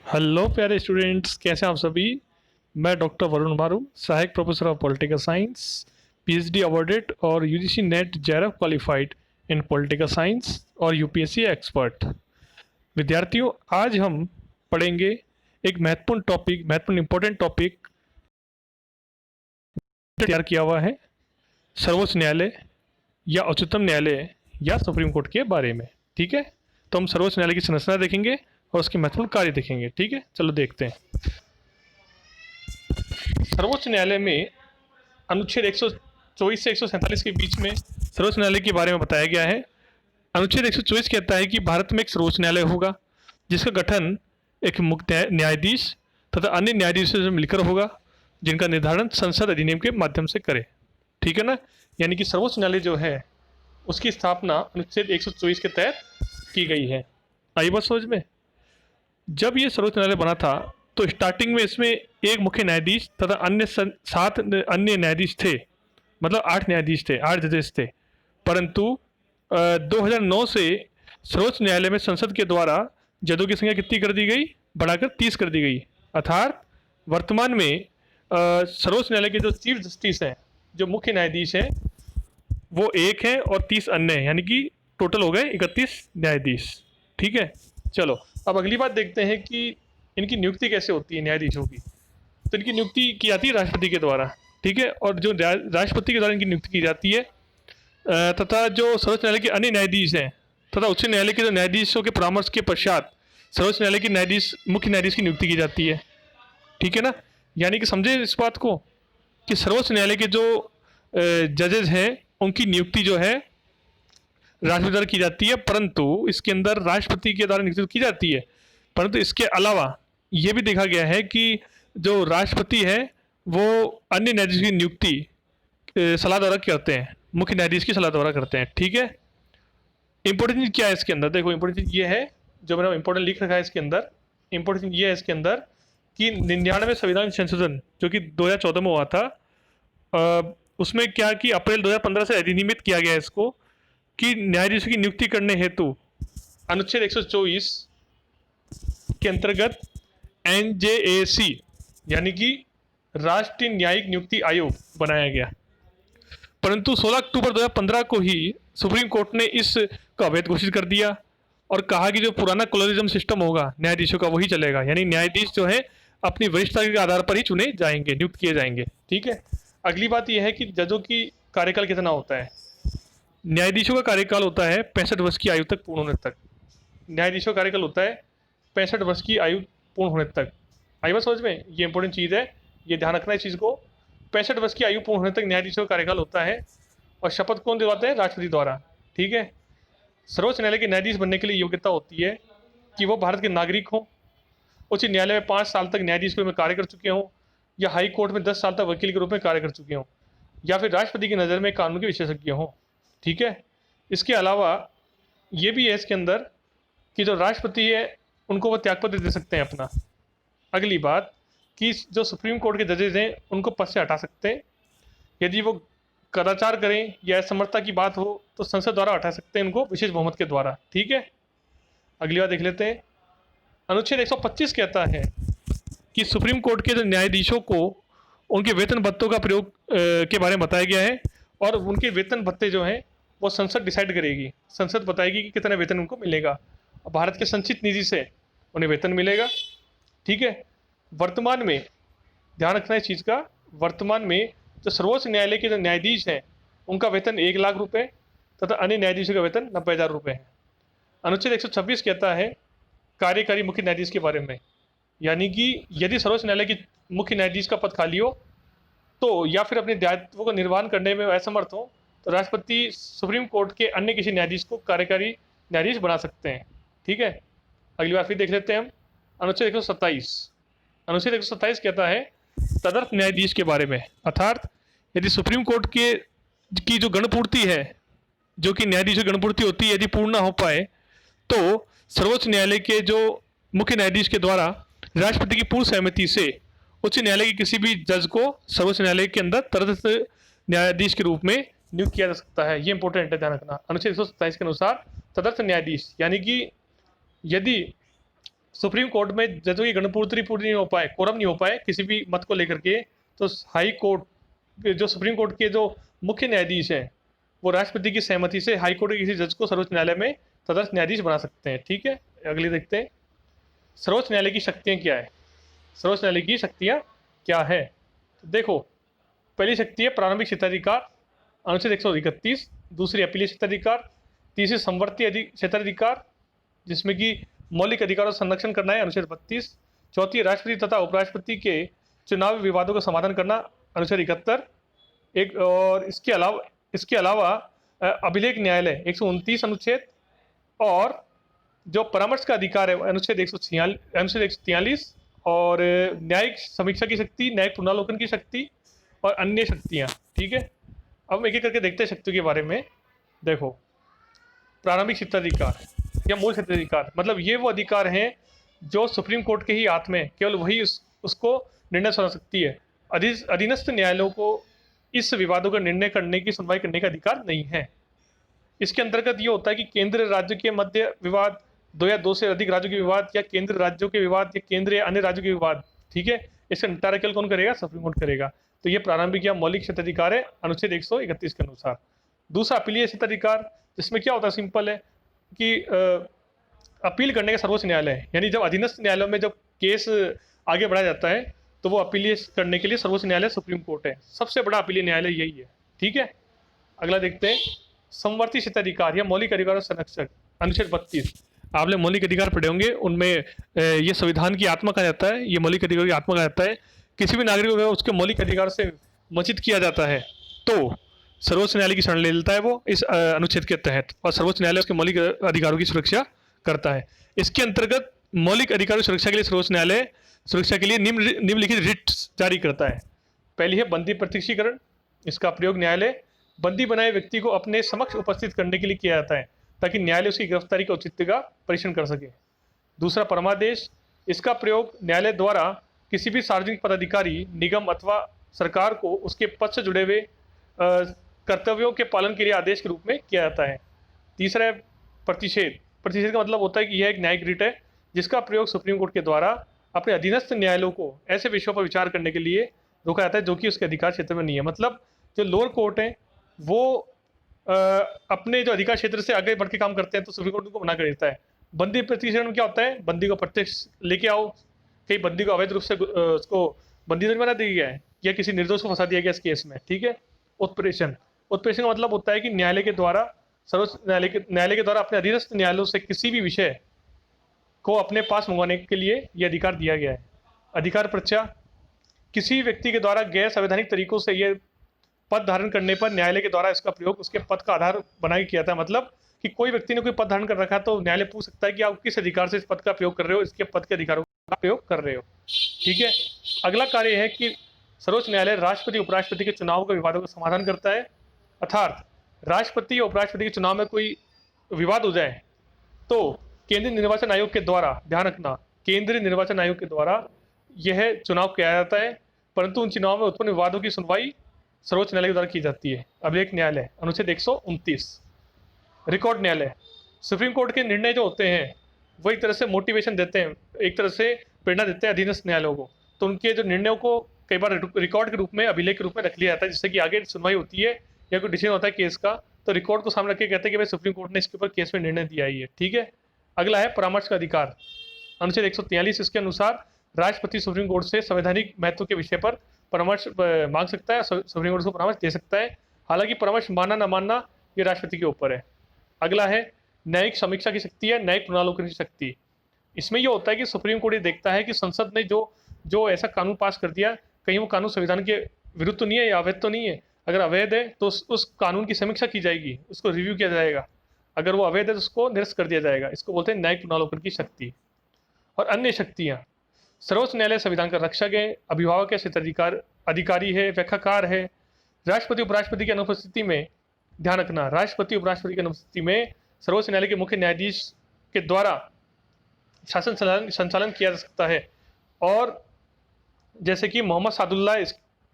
Hello प्यारे students, कैसे हैं आप सभी। मैं डॉक्टर वरुण मारू, सहायक professor of political science, PhD awarded और UGC NET JRF qualified in political science और यूपीएससी एक्सपर्ट। विद्यार्थियों, आज हम पढ़ेंगे एक महत्वपूर्ण इंपॉर्टेंट टॉपिक तैयार किया हुआ है सर्वोच्च न्यायालय या उच्चतम न्यायालय या सुप्रीम कोर्ट के बारे में। ठीक है, तो हम सर्वोच्च न्यायालय की संरचना देखेंगे और उसके महत्वपूर्ण कार्य देखेंगे। ठीक है, चलो देखते हैं। सर्वोच्च न्यायालय में अनुच्छेद 124 से 147 के बीच में सर्वोच्च न्यायालय के बारे में बताया गया है। अनुच्छेद 124 कहता है कि भारत में एक सर्वोच्च न्यायालय होगा जिसका गठन एक मुख्य न्यायाधीश तथा अन्य न्यायाधीशों से मिलकर होगा, जिनका निर्धारण संसद अधिनियम के माध्यम से करे। ठीक है ना, यानी कि सर्वोच्च न्यायालय जो है उसकी स्थापना अनुच्छेद 124 के तहत की गई है। आई बात समझ में। जब ये सर्वोच्च न्यायालय बना था तो स्टार्टिंग में इसमें एक मुख्य न्यायाधीश तथा अन्य 7 अन्य न्यायाधीश थे, मतलब 8 न्यायाधीश थे, 8 जजेस थे। परंतु 2009 से सर्वोच्च न्यायालय में संसद के द्वारा जजों की संख्या कितनी कर दी गई, बढ़ाकर 30 कर दी गई। अर्थात वर्तमान में सर्वोच्च न्यायालय के जो चीफ जस्टिस हैं, जो मुख्य न्यायाधीश हैं, वो एक हैं और 30 अन्य हैं, यानी कि टोटल हो गए 31 न्यायाधीश। ठीक है, चलो अब अगली बात देखते हैं कि इनकी नियुक्ति कैसे होती है न्यायाधीशों की। तो इनकी नियुक्ति की जाती है राष्ट्रपति के द्वारा। ठीक है, और जो राष्ट्रपति के द्वारा इनकी नियुक्ति की जाती है तथा जो सर्वोच्च न्यायालय के अन्य न्यायाधीश हैं तथा उच्च न्यायालय के जो न्यायाधीशों के परामर्श के पश्चात सर्वोच्च न्यायालय के मुख्य न्यायाधीश की नियुक्ति की जाती है। ठीक है ना, यानी कि समझे इस बात को कि सर्वोच्च न्यायालय के जो जजेज हैं उनकी नियुक्ति जो है राष्ट्रपति द्वारा की जाती है, परंतु इसके अंदर राष्ट्रपति के द्वारा नियुक्ति की जाती है। परंतु इसके अलावा ये भी देखा गया है कि जो राष्ट्रपति है वो अन्य न्यायाधीश की नियुक्ति सलाह द्वारा करते हैं, मुख्य न्यायाधीश की सलाह द्वारा करते हैं। ठीक है, इंपॉर्टेंट चीज़ क्या है इसके अंदर, देखो इंपॉर्टेंट चीज़ ये है, जो मैंने इंपॉर्टेंट लिख रखा है इसके अंदर। इंपॉर्टेंट चीज़ ये है इसके अंदर कि 99वें संविधान संशोधन जो कि 2014 में हुआ था, उसमें क्या कि अप्रैल 2015 से अधिनियमित किया गया है इसको कि न्यायाधीशों की नियुक्ति करने हेतु अनुच्छेद 124 के अंतर्गत एनजेएसी यानी कि राष्ट्रीय न्यायिक नियुक्ति आयोग बनाया गया। परंतु 16 अक्टूबर 2015 को ही सुप्रीम कोर्ट ने इसका अवैध घोषित कर दिया और कहा कि जो पुराना कोलोनिज्म सिस्टम होगा न्यायाधीशों का वही चलेगा, यानी न्यायाधीश जो है अपनी वरिष्ठता के आधार पर ही चुने जाएंगे, नियुक्त किए जाएंगे। ठीक है, अगली बात यह है कि जजों की कार्यकाल कितना होता है। न्यायाधीशों का कार्यकाल होता है 65 वर्ष की आयु तक पूर्ण होने तक। न्यायाधीशों का कार्यकाल होता है 65 वर्ष की आयु पूर्ण होने तक। आई बात समझ में, ये इंपॉर्टेंट चीज़ है, ये ध्यान रखना इस चीज़ को। 65 वर्ष की आयु पूर्ण होने तक न्यायाधीशों का कार्यकाल होता है और शपथ कौन दिलवाते हैं, राष्ट्रपति द्वारा। ठीक है, सर्वोच्च न्यायालय के न्यायाधीश बनने के लिए योग्यता होती है कि वो भारत के नागरिक हों, उच्च न्यायालय में 5 साल तक न्यायाधीश के रूप में कार्य कर चुके हों, या हाई कोर्ट में 10 साल तक वकील के रूप में कार्य कर चुके हों, या फिर राष्ट्रपति की नज़र में कानून के विशेषज्ञ हों। ठीक है, इसके अलावा ये भी है इसके अंदर कि जो राष्ट्रपति है उनको वो त्यागपत्र दे सकते हैं अपना। अगली बात कि जो सुप्रीम कोर्ट के जजेज हैं उनको पद से हटा सकते हैं, यदि वो कदाचार करें या असमर्थता की बात हो तो संसद द्वारा हटा सकते हैं उनको विशेष बहुमत के द्वारा। ठीक है, अगली बात देख लेते हैं। अनुच्छेद 125 कहता है कि सुप्रीम कोर्ट के जो न्यायाधीशों को उनके वेतन भत्तों का प्रयोग के बारे में बताया गया है, और उनके वेतन भत्ते जो हैं वो संसद डिसाइड करेगी। संसद बताएगी कि कितना वेतन उनको मिलेगा, और भारत के संचित निधि से उन्हें वेतन मिलेगा। ठीक है, वर्तमान में ध्यान रखना इस चीज़ का, वर्तमान में जो सर्वोच्च न्यायालय के जो न्यायाधीश हैं उनका वेतन 1 लाख रुपये तथा अन्य न्यायाधीशों का वेतन 90,000 रुपये है। अनुच्छेद 126 कहता है कार्यकारी मुख्य न्यायाधीश के बारे में, यानी कि यदि सर्वोच्च न्यायालय की मुख्य न्यायाधीश का पद खाली हो तो, या फिर अपने दायित्वों का निर्वहन करने में असमर्थ हो, तो राष्ट्रपति सुप्रीम कोर्ट के अन्य किसी न्यायाधीश को कार्यकारी न्यायाधीश बना सकते हैं। ठीक है, अगली बार फिर देख लेते हैं हम अनुच्छेद 127। अनुच्छेद 127 कहता है तदर्थ न्यायाधीश के बारे में, अर्थात यदि सुप्रीम कोर्ट के की जो गणपूर्ति है, जो कि न्यायाधीशों की गणपूर्ति होती है, यदि पूर्ण ना हो पाए तो सर्वोच्च न्यायालय के जो मुख्य न्यायाधीश के द्वारा राष्ट्रपति की पूर्व सहमति से उच्च न्यायालय के किसी भी जज को सर्वोच्च न्यायालय के अंदर तदर्थ न्यायाधीश के रूप में नियुक्त किया जा सकता है। ये इंपॉर्टेंट है, ध्यान रखना। अनुच्छेद 127 के अनुसार तदर्थ न्यायाधीश यानी कि यदि सुप्रीम कोर्ट में जब ये गणपूर्ति पूरी नहीं हो पाए, कोरम नहीं हो पाए किसी भी मत को लेकर के, तो हाई कोर्ट जो सुप्रीम कोर्ट के जो मुख्य न्यायाधीश हैं वो राष्ट्रपति की सहमति से हाई कोर्ट के किसी जज को सर्वोच्च न्यायालय में तदर्थ न्यायाधीश बना सकते हैं। ठीक है, अगले देखते हैं सर्वोच्च न्यायालय की शक्तियाँ क्या है। सर्वोच्च न्यायालय की शक्तियाँ क्या है, तो देखो पहली शक्ति है प्रारंभिक क्षेत्राधिकार अनुच्छेद 131, दूसरी अपीलीय क्षेत्राधिकार, तीसरी संवर्ती क्षेत्राधिकार जिसमें कि मौलिक अधिकारों का संरक्षण करना है अनुच्छेद 32, चौथी राष्ट्रपति तथा उपराष्ट्रपति के चुनावी विवादों का समाधान करना अनुच्छेद 71, एक और इसके अलावा अभिलेख न्यायालय 129 अनुच्छेद, और जो परामर्श का अधिकार है अनुच्छेद 143 और न्यायिक समीक्षा की शक्ति, न्यायिक पुनरावलोकन की शक्ति और अन्य शक्तियाँ। ठीक है, अब एक एक करके देखते हैं शक्तियों के बारे में। देखो प्रारंभिक क्षेत्राधिकार या मूल क्षेत्राधिकार मतलब ये वो अधिकार हैं जो सुप्रीम कोर्ट के ही हाथ में, केवल वही उसको निर्णय सुना सकती है। अधीनस्थ न्यायालयों को इस विवादों का निर्णय करने की सुनवाई करने का अधिकार नहीं है। इसके अंतर्गत ये होता है कि केंद्र राज्य के मध्य विवाद, दो या दो से अधिक राज्यों के विवाद या केंद्र राज्यों के विवाद या केंद्र या अन्य राज्यों के विवाद, ठीक है, इसका निपटारा केवल कौन करेगा? सुप्रीम कोर्ट करेगा। तो ये प्रारंभिक या मौलिक क्षेत्राधिकार है अनुच्छेद 131 के अनुसार। दूसरा अपीलीय क्षेत्राधिकार, जिसमें क्या होता है, सिंपल है कि अपील करने का सर्वोच्च न्यायालय है, यानी जब अधीनस्थ न्यायालयों में जब केस आगे बढ़ाया जाता है तो वो अपील करने के लिए सर्वोच्च न्यायालय सुप्रीम कोर्ट है, सबसे बड़ा अपीलीय न्यायालय यही है। ठीक है, अगला देखते हैं संवर्ती क्षेत्राधिकार या मौलिक अधिकारों संरक्षक अनुच्छेद 32। आपने मौलिक अधिकार पढ़े होंगे, उनमें ये संविधान की आत्मा कहा जाता है, ये मौलिक अधिकार की आत्मा कहा जाता है। किसी भी नागरिक को उसके मौलिक अधिकार से वंचित किया जाता है तो सर्वोच्च न्यायालय की शरण ले लेता है वो इस अनुच्छेद के तहत, और सर्वोच्च न्यायालय उसके मौलिक अधिकारों की सुरक्षा करता है। इसके अंतर्गत मौलिक अधिकारों की सुरक्षा के लिए सर्वोच्च न्यायालय सुरक्षा के लिए निम्नलिखित रिट जारी करता है। पहली है बंदी प्रत्यक्षीकरण, इसका प्रयोग न्यायालय बंदी बनाए व्यक्ति को अपने समक्ष उपस्थित करने के लिए किया जाता है ताकि न्यायालय उसकी गिरफ्तारी के औचित्य का परीक्षण कर सके। दूसरा परमादेश, इसका प्रयोग न्यायालय द्वारा किसी भी सार्वजनिक पदाधिकारी, निगम अथवा सरकार को उसके पद से जुड़े हुए कर्तव्यों के पालन के लिए आदेश के रूप में किया जाता है। तीसरा है प्रतिषेध। प्रतिषेध का मतलब होता है कि यह एक न्यायिक रिट है जिसका प्रयोग सुप्रीम कोर्ट के द्वारा अपने अधीनस्थ न्यायालयों को ऐसे विषयों पर विचार करने के लिए रोका जाता है जो कि उसके अधिकार क्षेत्र में नहीं है। मतलब जो लोअर कोर्ट है वो अपने जो अधिकार क्षेत्र से आगे बढ़ के काम करते हैं तो सुप्रीम कोर्ट उनको मना कर देता है। बंदी प्रतिषेध में क्या होता है, बंदी को प्रत्यक्ष लेके आओ, कहीं बंदी को अवैध रूप से उसको बंदी नहीं बना दिया गया है या किसी निर्दोष को फंसा दिया गया इस केस में। ठीक है, उत्प्रेषण का मतलब होता है कि न्यायालय के द्वारा सर्वोच्च न्यायालय के द्वारा अपने अधीनस्थ न्यायालयों से किसी भी विषय को अपने पास मंगवाने के लिए यह अधिकार दिया गया है। अधिकार प्रत्याह, किसी व्यक्ति के द्वारा गैर संवैधानिक तरीकों से यह पद धारण करने पर न्यायालय के द्वारा इसका प्रयोग उसके पद का आधार बना के किया था। मतलब कि कोई व्यक्ति ने कोई पद धारण कर रखा है तो न्यायालय पूछ सकता है कि आप किस अधिकार से इस पद का प्रयोग कर रहे हो, इसके पद के अधिकारों का प्रयोग कर रहे हो। ठीक है, अगला कार्य है कि सर्वोच्च न्यायालय राष्ट्रपति उपराष्ट्रपति के चुनाव के विवादों का समाधान करता है। अर्थात राष्ट्रपति और उपराष्ट्रपति के चुनाव में कोई विवाद हो जाए तो केंद्रीय निर्वाचन आयोग के द्वारा, ध्यान रखना, केंद्रीय निर्वाचन आयोग के द्वारा यह चुनाव किया जाता है, परंतु उन चुनाव में उत्पन्न विवादों की सुनवाई सर्वोच्च न्यायालय के द्वारा की जाती है। अभिलेख न्यायालय अनुच्छेद 129। रिकॉर्ड न्यायालय, सुप्रीम कोर्ट के निर्णय जो होते हैं वो एक तरह से मोटिवेशन देते हैं, एक तरह से प्रेरणा देते हैं अधीनस्थ न्यायालयों को, तो उनके जो निर्णयों को कई बार रिकॉर्ड के रूप में, अभिलेख के रूप में रख लिया जाता है, जिससे कि आगे सुनवाई होती है या कोई डिसीजन होता है केस का तो रिकॉर्ड को सामने रख के कहते हैं कि भाई सुप्रीम कोर्ट ने इसके ऊपर केस में निर्णय दिया ही है। ठीक है, अगला है परामर्श का अधिकार अनुच्छेद 143। इसके अनुसार राष्ट्रपति सुप्रीम कोर्ट से संवैधानिक महत्व के विषय पर परामर्श मांग सकता है, सुप्रीम कोर्ट को परामर्श दे सकता है। हालांकि परामर्श मानना न मानना ये राष्ट्रपति के ऊपर है। अगला है न्यायिक समीक्षा की शक्ति है, न्यायिक पुनरावलोकन की शक्ति। इसमें यह होता है कि सुप्रीम कोर्ट ये देखता है कि संसद ने जो ऐसा कानून पास कर दिया, कहीं वो कानून संविधान के विरुद्ध तो नहीं है या अवैध तो नहीं है। अगर अवैध है तो उस कानून की समीक्षा की जाएगी, उसको रिव्यू किया जाएगा। अगर वो अवैध है तो उसको निरस्त कर दिया जाएगा। इसको बोलते हैं न्यायिक पुनरावलोकन की शक्ति। और अन्य शक्तियाँ, सर्वोच्च न्यायालय संविधान का रक्षक है, अभिभावक है, क्षेत्राधिकार अधिकारी है, व्याख्याकार है। राष्ट्रपति उपराष्ट्रपति की अनुपस्थिति में, ध्यान रखना, राष्ट्रपति उपराष्ट्रपति की अनुपस्थिति में सर्वोच्च न्यायालय के मुख्य न्यायाधीश के द्वारा शासन संचालन किया जा सकता है। और जैसे कि मोहम्मद सादुल्ला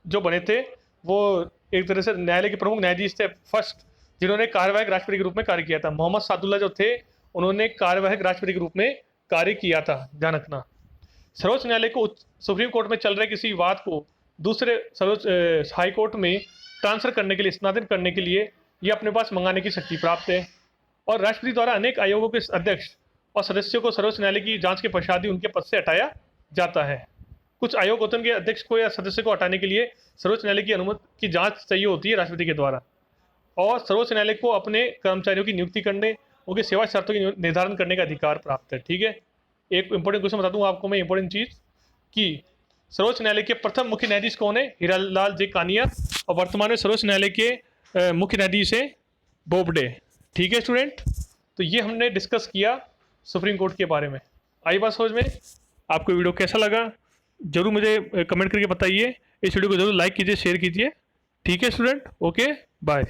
जो बने थे वो एक तरह से न्यायालय के प्रमुख न्यायाधीश थे फर्स्ट, जिन्होंने कार्यवाहक राष्ट्रपति के रूप में कार्य किया था। मोहम्मद सादुल्ला जो थे उन्होंने कार्यवाहक राष्ट्रपति के रूप में कार्य किया था, ध्यान रखना। सर्वोच्च न्यायालय को सुप्रीम कोर्ट में चल रहे किसी विवाद को दूसरे सर्वोच्च हाई कोर्ट में ट्रांसफर करने के लिए, स्थानांतरित करने के लिए ये अपने पास मंगाने की शक्ति प्राप्त है। और राष्ट्रपति द्वारा अनेक आयोगों के अध्यक्ष और सदस्यों को सर्वोच्च न्यायालय की जांच के पश्चात ही उनके पद से हटाया जाता है। कुछ आयोग होते हैं उनके अध्यक्ष को या सदस्य को हटाने के लिए सर्वोच्च न्यायालय की अनुमति की जांच चाहिए होती है राष्ट्रपति के द्वारा। और सर्वोच्च न्यायालय को अपने कर्मचारियों की नियुक्ति करने, उनकी सेवा शर्तों की निर्धारण करने का अधिकार प्राप्त है। ठीक है, एक इंपॉर्टेंट क्वेश्चन बता दूं आपको मैं, इंपॉर्टेंट चीज कि सर्वोच्च न्यायालय के प्रथम मुख्य न्यायाधीश कौन है? हीरालाल जे कानिया। और वर्तमान में सर्वोच्च न्यायालय के मुख्य न्यायाधीश है बोबडे। ठीक है स्टूडेंट, तो ये हमने डिस्कस किया सुप्रीम कोर्ट के बारे में। आई बात समझ में? आपको वीडियो कैसा लगा जरूर मुझे कमेंट करके बताइए। इस वीडियो को जरूर लाइक कीजिए, शेयर कीजिए। ठीक है स्टूडेंट, ओके बाय।